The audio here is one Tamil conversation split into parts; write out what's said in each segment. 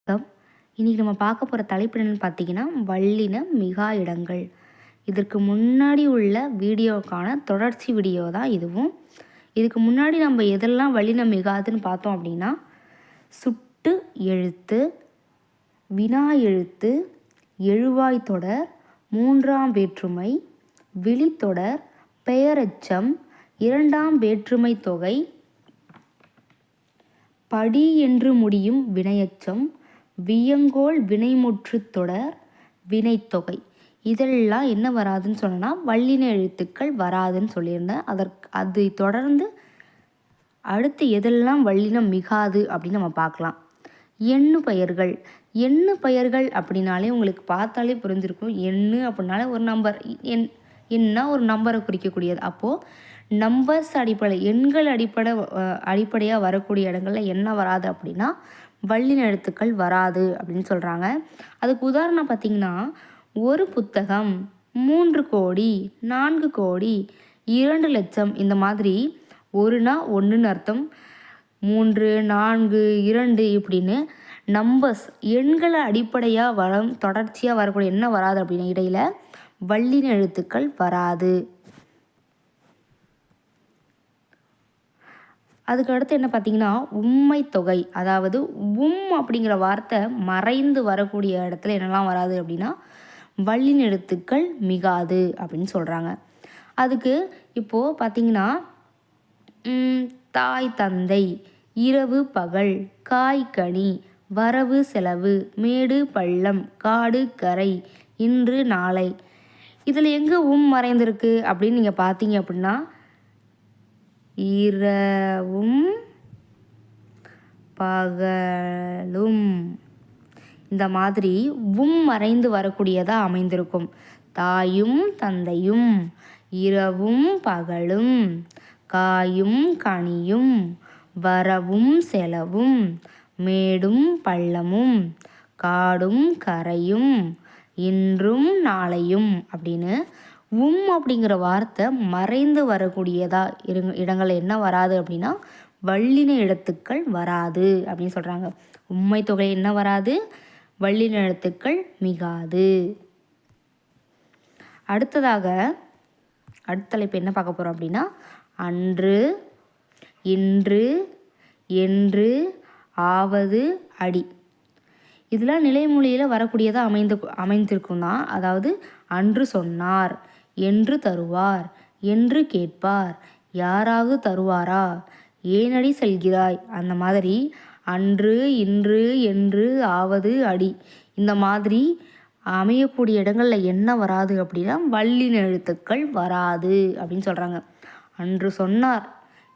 இன்றைக்கி நம்ம பார்க்க போகிற தலைப்பு என்னென்னு பார்த்தீங்கன்னா வல்லின மிகா இடங்கள். இதற்கு முன்னாடி உள்ள வீடியோக்கான தொடர்ச்சி வீடியோ தான் இதுவும். இதுக்கு முன்னாடி நம்ம எதெல்லாம் வல்லின மிகாதுன்னு பார்த்தோம் அப்படின்னா சுட்டு எழுத்து, வினா எழுத்து, எழுவாய் தொடர், மூன்றாம் வேற்றுமை, விழித்தொடர், பெயரெச்சம், இரண்டாம் வேற்றுமை தொகை, படி என்று முடியும் வினையச்சம், வியங்கோல் வினைமுற்று தொடர், வினைத்தொகை. இதெல்லாம் என்ன வராதுன்னு சொன்னால் வல்லின எழுத்துக்கள் வராதுன்னு சொல்லியிருந்தேன். அதை தொடர்ந்து அடுத்து எதெல்லாம் வல்லினம் மிகாது அப்படின்னு நம்ம பார்க்கலாம். எண்ணு பெயர்கள். எண்ணு பெயர்கள் அப்படின்னாலே உங்களுக்கு பார்த்தாலே புரிஞ்சிருக்கும். எண்ணு அப்படின்னாலே ஒரு நம்பர், எண்ணா ஒரு நம்பரை குறிக்கக்கூடியது. அப்போது நம்பர்ஸ் எண்கள் அடிப்படையாக வரக்கூடிய இடங்களில் என்ன வராது அப்படின்னா வல்லின எழுத்துக்கள் வராது அப்படின்னு சொல்கிறாங்க. அதுக்கு உதாரணம் பார்த்திங்கன்னா ஒரு புத்தகம், 3 கோடி, 4 கோடி, 2 லட்சம். இந்த மாதிரி ஒருனா ஒன்றுன்னு அர்த்தம், 3, 4, 2 இப்படின்னு நம்பர்ஸ் எண்களை அடிப்படையாக தொடர்ச்சியாக வரக்கூடிய என்ன வராது அப்படின்னா இடையில் வல்லின எழுத்துக்கள் வராது. அதுக்கு அடுத்து என்ன பார்த்திங்கன்னா உம்மை தொகை. அதாவது அப்படிங்கிற வார்த்தை மறைந்து வரக்கூடிய இடத்துல என்னெல்லாம் வராது அப்படின்னா வல்லின எழுத்துக்கள் மிகாது அப்படின்னு சொல்கிறாங்க. அதுக்கு இப்போது பார்த்திங்கன்னா தாய் தந்தை, இரவு பகல், காய் கனி, வரவு செலவு, மேடு பள்ளம், காடு கரை, இன்று நாளை. இதில் எங்கே மறைந்திருக்கு அப்படின்னு நீங்கள் பார்த்தீங்க அப்படின்னா இரவும் பகலும் இந்த மாதிரி மறைந்து வரக்கூடியதாக அமைந்திருக்கும். தாயும் தந்தையும், இரவும் பகலும், காயும் கனியும், வரவும் செலவும், மேடும் பள்ளமும், காடும் கரையும், இன்றும் நாளையும் அப்படின்னு அப்படிங்கிற வார்த்தை மறைந்து வரக்கூடியதா இடங்கள் என்ன வராது அப்படின்னா வல்லின எழுத்துக்கள் வராது அப்படின்னு சொல்கிறாங்க. உம்மை தொகை என்ன வராது, வல்லின எழுத்துக்கள் மிகாது. அடுத்ததாக அடுத்த தலைப்பு என்ன பார்க்க போகிறோம் அப்படின்னா அன்று, இன்று, என்று, ஆவது, அடி. இதெல்லாம் நிலைமொழியில் வரக்கூடியதாக அமைந்திருக்கும் தான். அதாவது அன்று சொன்னார், என்று தருவார், என்று கேட்பார், யாராவது தருவாரா, ஏனடி செல்கிறாய். அந்த மாதிரி அன்று, இன்று, என்று, ஆவது, அடி இந்த மாதிரி அமையக்கூடிய இடங்களில் என்ன வராது அப்படின்னா வல்லின எழுத்துக்கள் வராது அப்படின்னு சொல்கிறாங்க. அன்று சொன்னார்,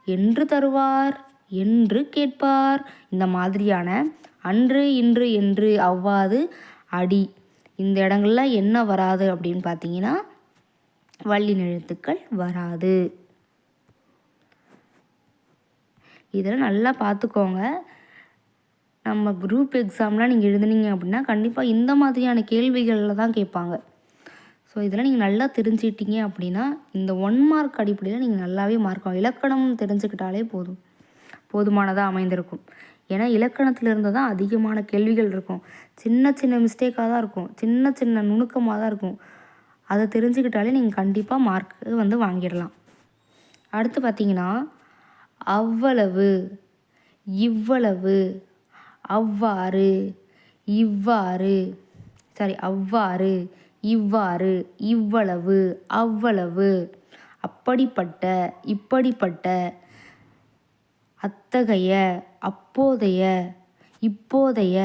என்று தருவார், என்று கேட்பார் இந்த மாதிரியான அன்று, இன்று, என்று, அவ்வாது, அடி இந்த இடங்கள்ல என்ன வராது அப்படின்னு பார்த்தீங்கன்னா வல்லின எழுத்துக்கள் வராது. இதெல்லாம் நல்லா பார்த்துக்கோங்க. நம்ம குரூப் எக்ஸாம்லாம் நீங்கள் எழுதுனீங்க அப்படின்னா கண்டிப்பாக இந்த மாதிரியான கேள்விகளில் தான் கேட்பாங்க. ஸோ இதெல்லாம் நீங்கள் நல்லா தெரிஞ்சுக்கிட்டீங்க அப்படின்னா இந்த 1 மார்க் அடிப்படையில் நீங்கள் நல்லாவே மார்க் இலக்கணம் தெரிஞ்சுக்கிட்டாலே போதுமானதாக அமைந்திருக்கும். ஏன்னா இலக்கணத்திலிருந்து தான் அதிகமான கேள்விகள் இருக்கும். சின்ன சின்ன மிஸ்டேக்காக தான் இருக்கும், சின்ன சின்ன நுணுக்கமாக தான் இருக்கும். அதை தெரிஞ்சுக்கிட்டாலே நீங்கள் கண்டிப்பாக மார்க்கு வாங்கிடலாம். அடுத்து பார்த்தீங்கன்னா அவ்வளவு, இவ்வளவு, அவ்வாறு, இவ்வாறு, அவ்வாறு, இவ்வாறு, இவ்வளவு, அவ்வளவு, அப்படிப்பட்ட, இப்படிப்பட்ட, அத்தகைய, அப்போதைய, இப்போதைய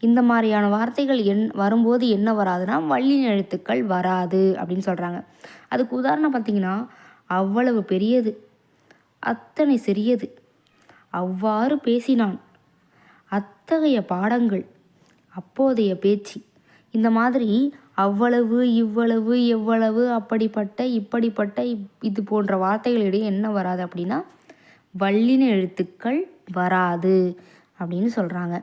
இந்த மாதிரியான வார்த்தைகள் வரும்போது என்ன வராதுன்னா வல்லின எழுத்துக்கள் வராது அப்படின்னு சொல்கிறாங்க. அதுக்கு உதாரணம் பார்த்திங்கன்னா அவ்வளவு பெரியது, அத்தனை சிறியது, அவ்வாறு பேசினான், அத்தகைய பாடங்கள், அப்போதைய பேச்சு இந்த மாதிரி அவ்வளவு, இவ்வளவு, எவ்வளவு, அப்படிப்பட்ட, இப்படிப்பட்ட இது போன்ற வார்த்தைகளிடையே என்ன வராது அப்படின்னா வல்லின எழுத்துக்கள் வராது அப்படின்னு சொல்கிறாங்க.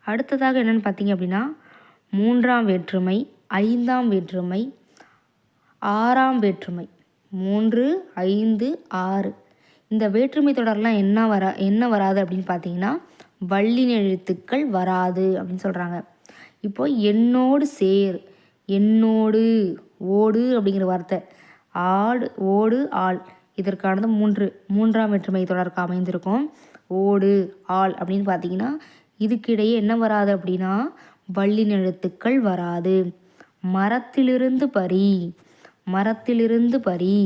அடுத்ததாக என்னென்னு பார்த்தீங்க அப்படின்னா மூன்றாம் வேற்றுமை, ஐந்தாம் வேற்றுமை, ஆறாம் வேற்றுமை. 3, 5, 6 இந்த வேற்றுமை தொடர்லாம் என்ன வராது அப்படின்னு பார்த்தீங்கன்னா வல்லின எழுத்துக்கள் வராது அப்படின்னு சொல்கிறாங்க. இப்போ என்னோடு சேர், என்னோடு, ஓடு அப்படிங்கிற வார்த்தை, ஆடு, ஓடு, ஆள், இதற்கானது மூன்றாம் வேற்றுமை தொடருக்கு அமைந்திருக்கும். ஓடு, ஆள் அப்படின்னு பார்த்தீங்கன்னா இதுக்கிடையே என்ன வராது அப்படின்னா வல்லின எழுத்துக்கள் வராது. மரத்திலிருந்து பறி, மரத்திலிருந்து பறி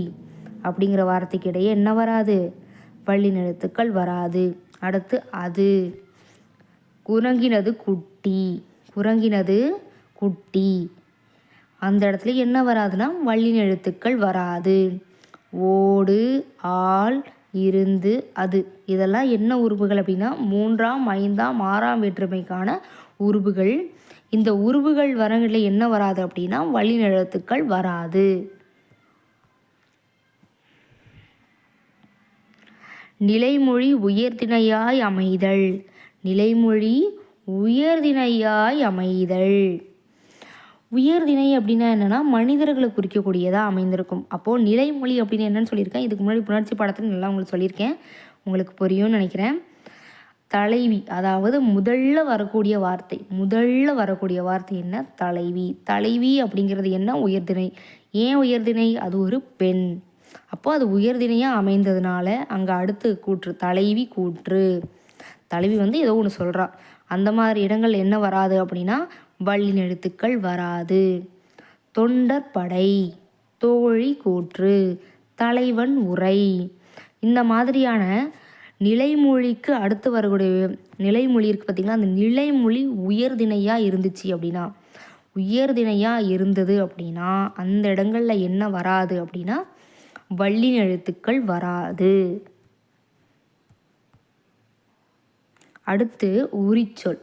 அப்படிங்கிற வார்த்தைக்கு இடையே என்ன வராது, வல்லின எழுத்துக்கள் வராது. அடுத்து அது, குரங்கினது குட்டி, குரங்கினது குட்டி, அந்த இடத்துல என்ன வராதுன்னா வல்லின எழுத்துக்கள் வராது. ஓடு, ஆள், இருந்து, அது, இதெல்லாம் என்ன உருபுகள் அப்படின்னா 3ஆம் 5ஆம் 6ஆம் வேற்றுமைக்கான உருபுகள். இந்த உருபுகள் வரங்களில் என்ன வராது அப்படின்னா வல்லின எழுத்துக்கள் வராது. நிலைமொழி உயர்திணையாய் அமைதல், நிலைமொழி உயர்திணையாய் அமைதல். உயர்திணை அப்படின்னா என்னென்னா மனிதர்களை குறிக்கக்கூடியதாக அமைந்திருக்கும். அப்போது நிலைமொழி அப்படின்னு என்னென்னு சொல்லியிருக்கேன். இதுக்கு முன்னாடி புணர்ச்சி பாடத்தில் நல்லா உங்களுக்கு சொல்லியிருக்கேன், உங்களுக்கு புரியும்னு நினைக்கிறேன். தலைவி, அதாவது முதல்ல வரக்கூடிய வார்த்தை என்ன, தலைவி. தலைவி அப்படிங்கிறது என்ன, உயர்திணை. ஏன் உயர்திணை, அது ஒரு பெண். அப்போது அது உயர்திணையாக அமைந்ததுனால அங்கே அடுத்து கூற்று, தலைவி கூற்று. தலைவி ஏதோ ஒன்று சொல்கிறா. அந்த மாதிரி இடங்கள் என்ன வராது அப்படின்னா வல்லின எழுத்துக்கள் வராது. தொண்டற்படை, தோழி கூற்று, தலைவன் உரை, இந்த மாதிரியான நிலைமொழிக்கு அடுத்து வரக்கூடிய நிலைமொழி இருக்குது பார்த்திங்கன்னா, அந்த நிலைமொழி உயர்திணையாக இருந்துச்சு அப்படின்னா, உயர்திணையாக இருந்தது அப்படின்னா அந்த இடங்களில் என்ன வராது அப்படின்னா வல்லின எழுத்துக்கள் வராது. அடுத்து உரிச்சொல்.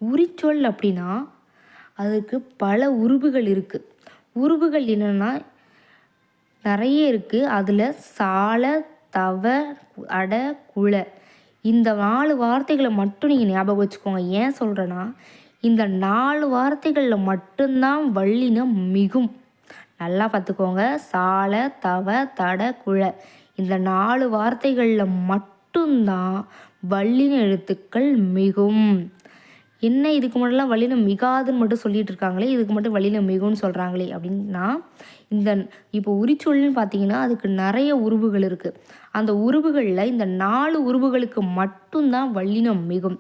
உரிச்சொல் அப்படின்னா அதுக்கு பல உருபுகள் இருக்குது. உருபுகள் என்னென்னா நிறைய இருக்குது. அதில் சால, தவ, அட, குல, இந்த 4 வார்த்தைகளை மட்டும் நீங்கள் ஞாபகம் வச்சுக்கோங்க. ஏன் சொல்கிறேன்னா இந்த 4 வார்த்தைகளில் மட்டும்தான் வல்லினம் மிகும். நல்லா பார்த்துக்கோங்க. சால, தவ, தட, குல, இந்த 4 வார்த்தைகளில் மட்டும்தான் வல்லின எழுத்துக்கள் மிகும். என்ன இதுக்கு முன்னாடிலாம் வல்லினம் மிகாதுன்னு மட்டும் சொல்லிட்டு இருக்காங்களே, இதுக்கு மட்டும் வல்லினம் மிகும்னு சொல்கிறாங்களே அப்படின்னா, இந்த இப்போ உரிச்சொல்னு பார்த்தீங்கன்னா அதுக்கு நிறைய உருவுகள் இருக்குது. அந்த உருவுகளில் இந்த 4 உருவுகளுக்கு மட்டும்தான் வல்லினம் மிகும்.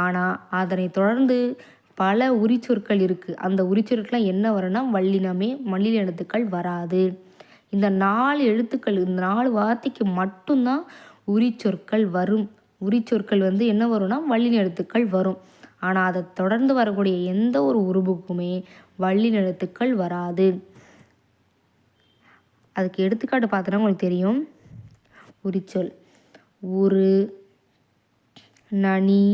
ஆனால் அதனை தொடர்ந்து பல உரிச்சொற்கள் இருக்குது. அந்த உரிச்சொற்கள்லாம் என்ன வரும்னா வல்லின எழுத்துக்கள் வராது. இந்த 4 எழுத்துக்கள், இந்த 4 வார்த்தைக்கு மட்டும்தான் உரிச்சொற்கள் வரும். உரிச்சொற்கள் என்ன வரும்னா வல்லின எழுத்துக்கள் வரும். ஆனால் அதை தொடர்ந்து வரக்கூடிய எந்த ஒரு உருபுக்குமே வல்லின எழுத்துக்கள் வராது. அதுக்கு எடுத்துக்காட்டு பார்த்தோன்னா உங்களுக்கு தெரியும். உரிச்சொல் உரு, நனி,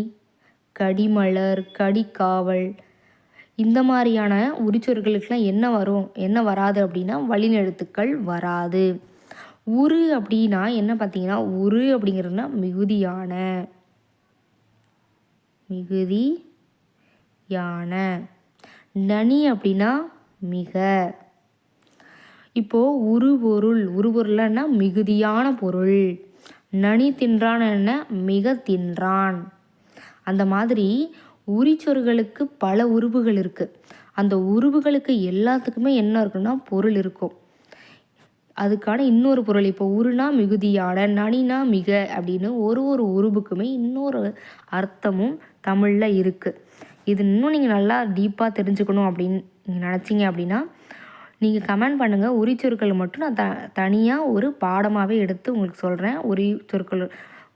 கடிமலர், கடிக்காவல், இந்த மாதிரியான உரிச்சொற்களுக்கெல்லாம் என்ன வராது அப்படின்னா வல்லின எழுத்துக்கள் வராது. உரு அப்படின்னா என்ன பார்த்தீங்கன்னா, உரு அப்படிங்கிறதுனா மிகுதியான, நனி அப்படின்னா மிக. இப்போது உருபொருள்னா மிகுதியான பொருள். நனி தின்றான் என்ன, மிக தின்றான். அந்த மாதிரி உரிச்சொற்களுக்கு பல உருவுகள் இருக்குது. அந்த உருவுகளுக்கு எல்லாத்துக்குமே என்ன இருக்குன்னா பொருள் இருக்கும். அதுக்கான இன்னொரு பொருள், இப்போ உருனா மிகுதியான, நனினா மிக அப்படின்னு ஒரு உருவுக்குமே இன்னொரு அர்த்தமும் தமிழில் இருக்குது. இது இன்னும் நீங்கள் நல்லா டீப்பாக தெரிஞ்சுக்கணும் அப்படின்னு நீங்கள் நினச்சிங்க அப்படின்னா நீங்கள் கமெண்ட் பண்ணுங்கள். உரிச்சொற்கள் மட்டும் நான் தனியாக ஒரு பாடமாகவே எடுத்து உங்களுக்கு சொல்கிறேன்.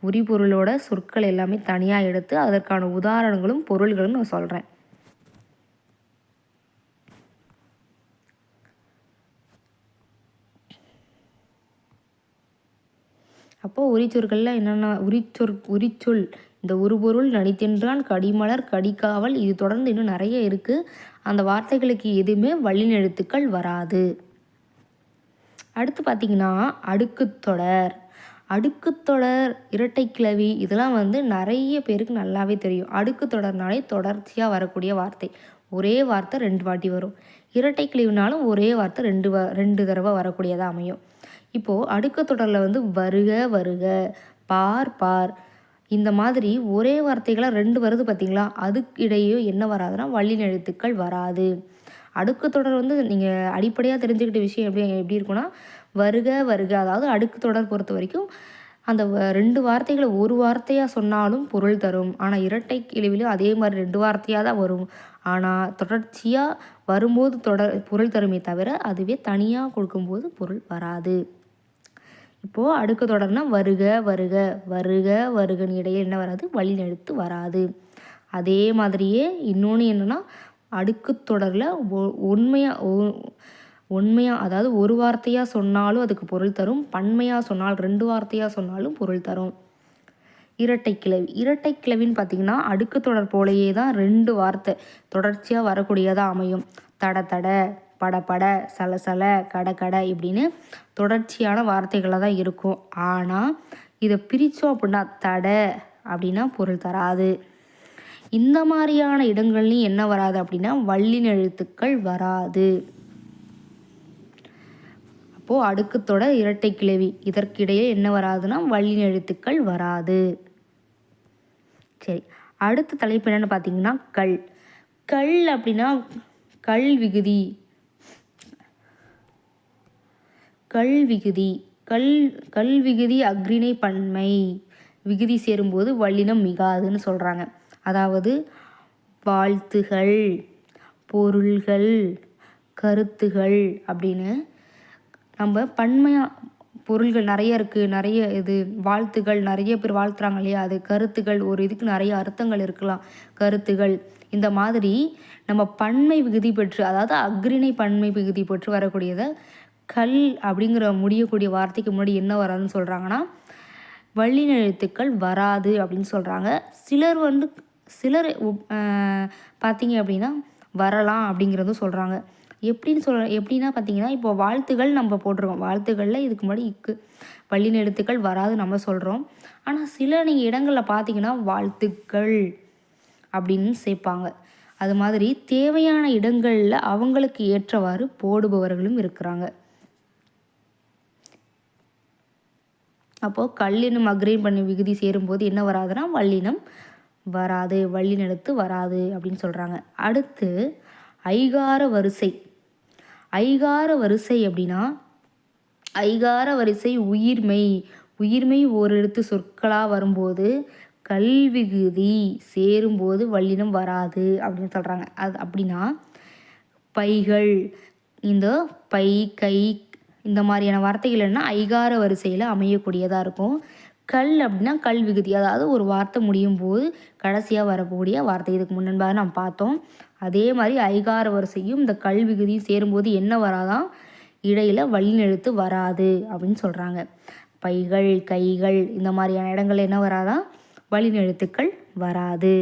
உரிபொருளோட சொற்கள் எல்லாமே தனியாக எடுத்து அதற்கான உதாரணங்களும் பொருள்களும் நான் சொல்கிறேன். அப்போது உரிச்சொற்களில் என்னென்ன உரிச்சொல், இந்த உருபொருள், நனித்தின்றான், கடிமலர், கடிக்காவல், இது தொடர்ந்து இன்னும் நிறைய இருக்குது. அந்த வார்த்தைகளுக்கு எதுவுமே வல்லின எழுத்துக்கள் வராது. அடுத்து பார்த்திங்கன்னா அடுக்குத்தொடர், இரட்டைக்கிளவி, இதெல்லாம் நிறைய பேருக்கு நல்லாவே தெரியும். அடுக்குத்தொடர்னாலே தொடர்ச்சியாக வரக்கூடிய வார்த்தை. ஒரே வார்த்தை 2 வாட்டி வரும். இரட்டைக்கிளவினாலும் ஒரே வார்த்தை 2 தடவை வரக்கூடியதாக அமையும். இப்போது அடுக்கு தொடரில் வந்து வருக வருக, பார் பார், இந்த மாதிரி ஒரே வார்த்தைகளாக 2 வருது பார்த்தீங்களா, அதுக்கு இடையே என்ன வராதுன்னா வல்லின எழுத்துக்கள் வராது. அடுக்கு தொடர் வந்து நீங்கள் அடிப்படையாக தெரிஞ்சுக்கிட்ட விஷயம் எப்படி இருக்குன்னா, வருக வருக, அதாவது அடுக்கு தொடர் பொறுத்த வரைக்கும் அந்த 2 வார்த்தைகளை ஒரு வார்த்தையாக சொன்னாலும் பொருள் தரும். ஆனால் இரட்டை கிளவிலும் அதே மாதிரி 2 வார்த்தையாக தான் வரும். ஆனால் தொடர்ச்சியாக வரும்போது பொருள் தருமே தவிர அதுவே தனியாக கொடுக்கும்போது பொருள் வராது. இப்போது அடுக்கு தொடர்னா வருக வருக, வருக வருகன்னு இடையே என்ன வராது, வல்லின எழுத்து வராது. அதே மாதிரியே இன்னொன்று என்னென்னா, அடுக்கு தொடரில் உண்மையாக அதாவது ஒரு வார்த்தையாக சொன்னாலும் அதுக்கு பொருள் தரும், பன்மையாக சொன்னால் 2 வார்த்தையாக சொன்னாலும் பொருள் தரும். இரட்டை கிளவின்னு பார்த்திங்கன்னா அடுக்கு தொடர் போலையே தான் 2 வார்த்தை தொடர்ச்சியாக வரக்கூடியதாக அமையும். தட தட, பட பட, சலசல, கட கட இப்படின்னு தொடர்ச்சியான வார்த்தைகளாக தான் இருக்கும். ஆனால் இதை பிரித்தோம் அப்படின்னா தட அப்படின்னா பொருள் தராது. இந்த மாதிரியான இடங்கள்லையும் என்ன வராது அப்படின்னா வல்லின எழுத்துக்கள் வராது. அப்போது அடுக்கு தொடர் இரட்டை கிளவி இதற்கிடையே என்ன வராதுன்னா வல்லின எழுத்துக்கள் வராது. சரி, அடுத்த தலைப்பு என்னென்னு பார்த்தீங்கன்னா கல். கல் அப்படின்னா கல் விகுதி. கல் விகுதி அக்ரிணை பன்மை விகுதி சேரும்போது வல்லினம் மிகாதுன்னு சொல்கிறாங்க. அதாவது வாழ்த்துகள், பொருள்கள், கருத்துகள் அப்படின்னு நம்ம பன்மையாக பொருள்கள் நிறைய இருக்குது, நிறைய இது வாழ்த்துகள் நிறைய பேர் வாழ்த்துறாங்க இல்லையா, அது கருத்துகள், ஒரு இதுக்கு நிறைய அர்த்தங்கள் இருக்கலாம். கருத்துகள் இந்த மாதிரி நம்ம பன்மை விகுதி பெற்று, அதாவது அக்ரிணை பன்மை விகுதி பெற்று வரக்கூடியதை கல் அப்படிங்கிற முடியக்கூடிய வார்த்தைக்கு முன்னாடி என்ன வராதுன்னு சொல்கிறாங்கன்னா வல்லின எழுத்துக்கள் வராது அப்படின்னு சொல்கிறாங்க. சிலர் பார்த்தீங்க அப்படின்னா வரலாம் அப்படிங்கிறதும் சொல்கிறாங்க. எப்படின்னா பார்த்தீங்கன்னா, இப்போ வாழ்த்துகள் நம்ம போட்டிருக்கோம், வாழ்த்துக்களில் இதுக்கு முன்னாடி வல்லின எழுத்துக்கள் வராது நம்ம சொல்கிறோம். ஆனால் சில நீங்கள் இடங்களில் பார்த்தீங்கன்னா வாழ்த்துக்கள் அப்படின்னு சேர்ப்பாங்க. அது மாதிரி தேவையான இடங்களில் அவங்களுக்கு ஏற்றவாறு போடுபவர்களும் இருக்கிறாங்க. அப்போது கல்லினம் அக்ரிணை பண்ணி விகுதி சேரும்போது என்ன வராதுன்னா வல்லினம் வராது, வல்லின எழுத்து வராது அப்படின்னு சொல்கிறாங்க. அடுத்து ஐகார வரிசை. ஐகார வரிசை அப்படின்னா ஐகார வரிசை உயிர்மெய் ஒரு எழுத்து சொற்களாக வரும்போது கல்விகுதி சேரும்போது வல்லினம் வராது அப்படின்னு சொல்கிறாங்க. அது அப்படின்னா பைகள், இந்த பை, கை, இந்த மாதிரியான வார்த்தைகள் என்ன ஐகார வரிசையில் அமையக்கூடியதாக இருக்கும். கல் அப்படின்னா கல் விகுதி, அதாவது ஒரு வார்த்தை முடியும் போது கடைசியாக வரக்கூடிய வார்த்தை. இதுக்கு முன்னாடி நம்ம பார்த்தோம். அதே மாதிரி ஐகார வரிசையும் இந்த கல் விகுதியும் சேரும்போது என்ன வராதான், இடையில் வல்லின எழுத்து வராது அப்படின்னு சொல்கிறாங்க. பைகள், கைகள், இந்த மாதிரியான இடங்கள்ல என்ன வராதான், வல்லின எழுத்துக்கள் வராது.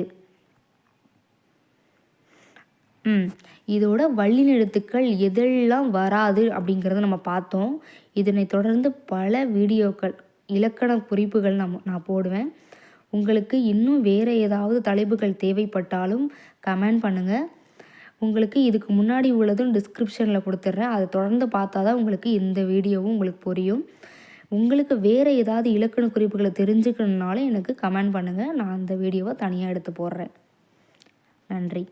இதோட வல்லின எழுத்துக்கள் எதெல்லாம் வராது அப்படிங்கிறத நம்ம பார்த்தோம். இதனை தொடர்ந்து பல வீடியோக்கள், இலக்கண குறிப்புகள் நான் போடுவேன். உங்களுக்கு இன்னும் வேறு ஏதாவது தலைப்புகள் தேவைப்பட்டாலும் கமெண்ட் பண்ணுங்கள். உங்களுக்கு இதுக்கு முன்னாடி உள்ளதும் டிஸ்கிரிப்ஷனில் கொடுத்துட்றேன். அதை தொடர்ந்து பார்த்தா தான் உங்களுக்கு இந்த வீடியோவும் உங்களுக்கு புரியும். உங்களுக்கு வேறு ஏதாவது இலக்கண குறிப்புகளை தெரிஞ்சுக்கணுன்னாலும் எனக்கு கமெண்ட் பண்ணுங்கள். நான் அந்த வீடியோவை தனியாக எடுத்து போடுறேன். நன்றி.